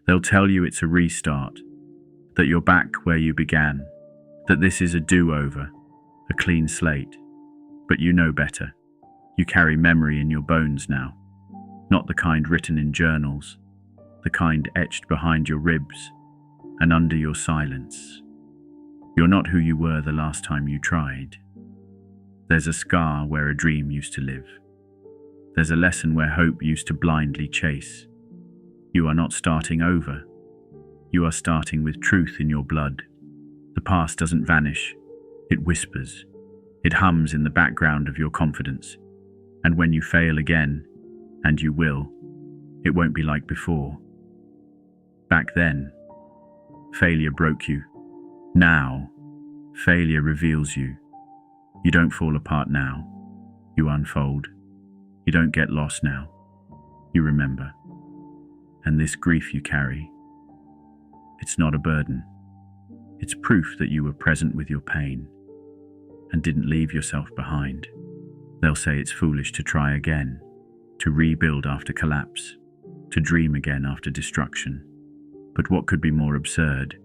They'll tell you it's a restart, that you're back where you began, that this is a do-over, a clean slate. But you know better. You carry memory in your bones now, not the kind written in journals, the kind etched behind your ribs and under your silence. You're not who you were the last time you tried. There's a scar where a dream used to live. There's a lesson where hope used to blindly chase. You are not starting over. You are starting with truth in your blood. The past doesn't vanish. It whispers. It hums in the background of your confidence. And when you fail again, and you will, it won't be like before. Back then, failure broke you. Now, failure reveals you. You don't fall apart now. You unfold. You don't get lost now. You remember. And this grief you carry, it's not a burden. It's proof that you were present with your pain and didn't leave yourself behind. They'll say it's foolish to try again, to rebuild after collapse, to dream again after destruction. But what could be more absurd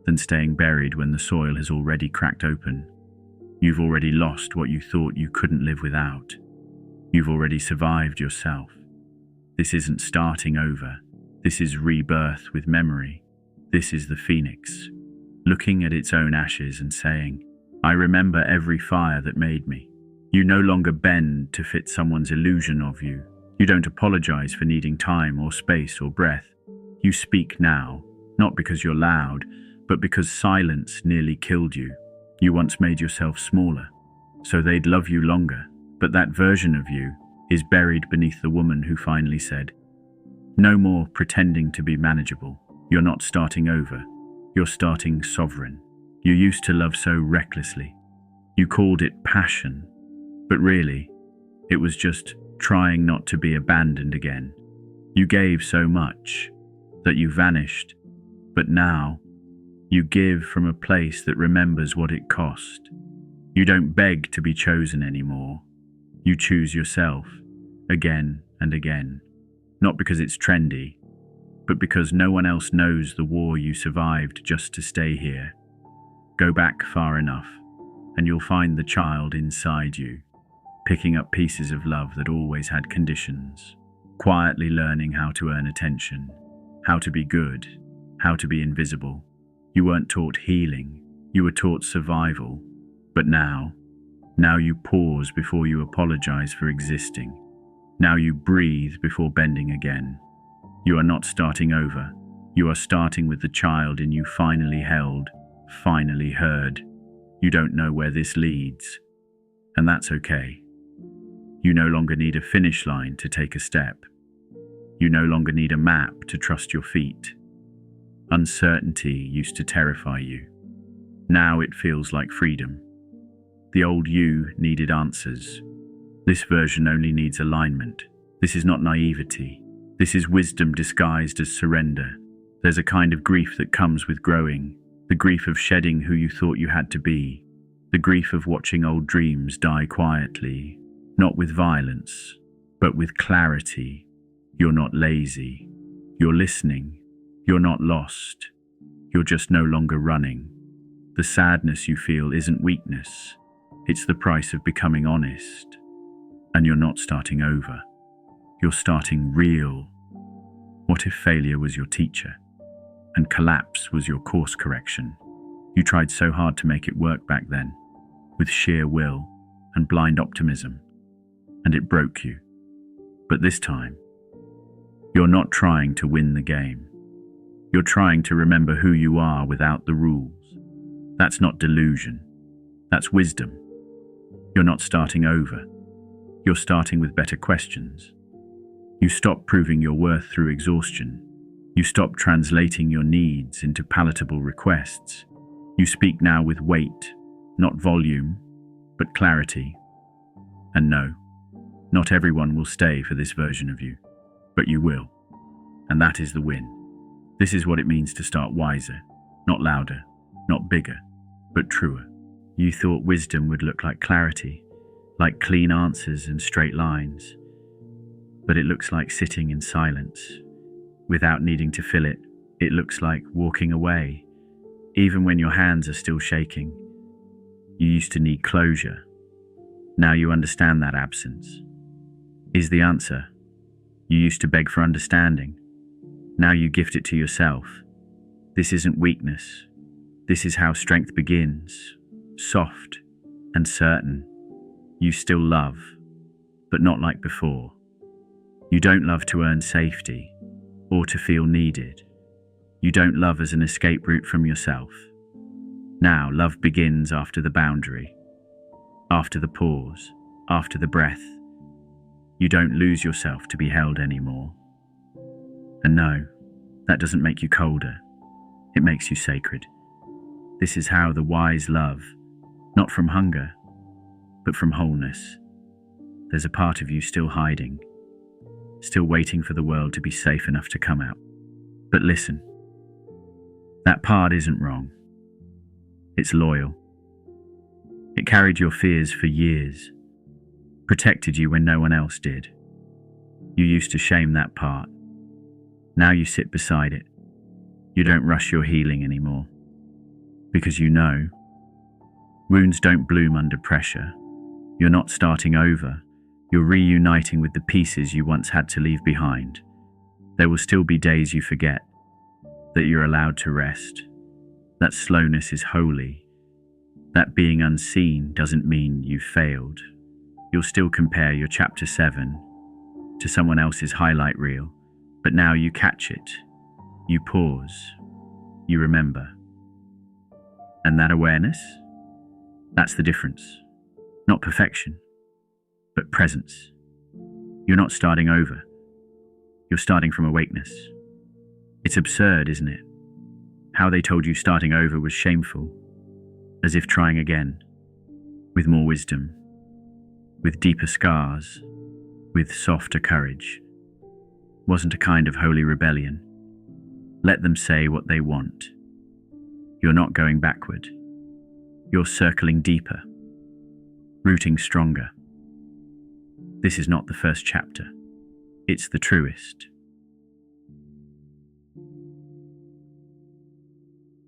than staying buried when the soil has already cracked open? You've already lost what you thought you couldn't live without. You've already survived yourself. This isn't starting over. This is rebirth with memory. This is the phoenix, looking at its own ashes and saying, I remember every fire that made me. You no longer bend to fit someone's illusion of you. You don't apologize for needing time or space or breath. You speak now, not because you're loud, but because silence nearly killed you. You once made yourself smaller, so they'd love you longer. But that version of you is buried beneath the woman who finally said, no more pretending to be manageable. You're not starting over. You're starting sovereign. You used to love so recklessly. You called it passion, but really, it was just trying not to be abandoned again. You gave so much that you vanished, but now you give from a place that remembers what it cost. You don't beg to be chosen anymore. You choose yourself again and again, not because it's trendy, but because no one else knows the war you survived just to stay here. Go back far enough, and you'll find the child inside you, picking up pieces of love that always had conditions, quietly learning how to earn attention, how to be good, how to be invisible. You weren't taught healing, you were taught survival. But now you pause before you apologize for existing. Now you breathe before bending again. You are not starting over. You are starting with the child in you finally held, finally heard. You don't know where this leads, and that's okay. You no longer need a finish line to take a step. You no longer need a map to trust your feet. Uncertainty used to terrify you. Now it feels like freedom. The old you needed answers. This version only needs alignment. This is not naivety. This is wisdom disguised as surrender. There's a kind of grief that comes with growing, the grief of shedding who you thought you had to be, the grief of watching old dreams die quietly, not with violence, but with clarity. You're not lazy. You're listening. You're not lost. You're just no longer running. The sadness you feel isn't weakness. It's the price of becoming honest. And you're not starting over. You're starting real. What if failure was your teacher and collapse was your course correction? You tried so hard to make it work back then, with sheer will and blind optimism, and it broke you. But this time, you're not trying to win the game. You're trying to remember who you are without the rules. That's not delusion. That's wisdom. You're not starting over. You're starting with better questions. You stop proving your worth through exhaustion. You stop translating your needs into palatable requests. You speak now with weight, not volume, but clarity. And no, not everyone will stay for this version of you, but you will. And that is the win. This is what it means to start wiser, not louder, not bigger, but truer. You thought wisdom would look like clarity, like clean answers and straight lines. But it looks like sitting in silence, without needing to fill it It looks like walking away, even when your hands are still shaking. You used to need closure. Now you understand that absence is the answer. You used to beg for understanding. Now you gift it to yourself. This isn't weakness. This is how strength begins, soft and certain. You still love, but not like before. You don't love to earn safety or to feel needed. You don't love as an escape route from yourself. Now love begins after the boundary, after the pause, after the breath. You don't lose yourself to be held anymore. And no, that doesn't make you colder. It makes you sacred. This is how the wise love, not from hunger, but from wholeness. There's a part of you still hiding, still waiting for the world to be safe enough to come out. But listen, that part isn't wrong. It's loyal. It carried your fears for years, protected you when no one else did. You used to shame that part. Now you sit beside it. You don't rush your healing anymore. Because you know, wounds don't bloom under pressure. You're not starting over. You're reuniting with the pieces you once had to leave behind. There will still be days you forget, that you're allowed to rest. That slowness is holy. That being unseen doesn't mean you've failed. You'll still compare your chapter 7 to someone else's highlight reel, but now you catch it. You pause. You remember. And that awareness? That's the difference. Not perfection, but presence. You're not starting over. You're starting from awakeness. It's absurd, isn't it? How they told you starting over was shameful, as if trying again, with more wisdom, with deeper scars, with softer courage, wasn't a kind of holy rebellion. Let them say what they want. You're not going backward. You're circling deeper, rooting stronger. This is not the first chapter. It's the truest.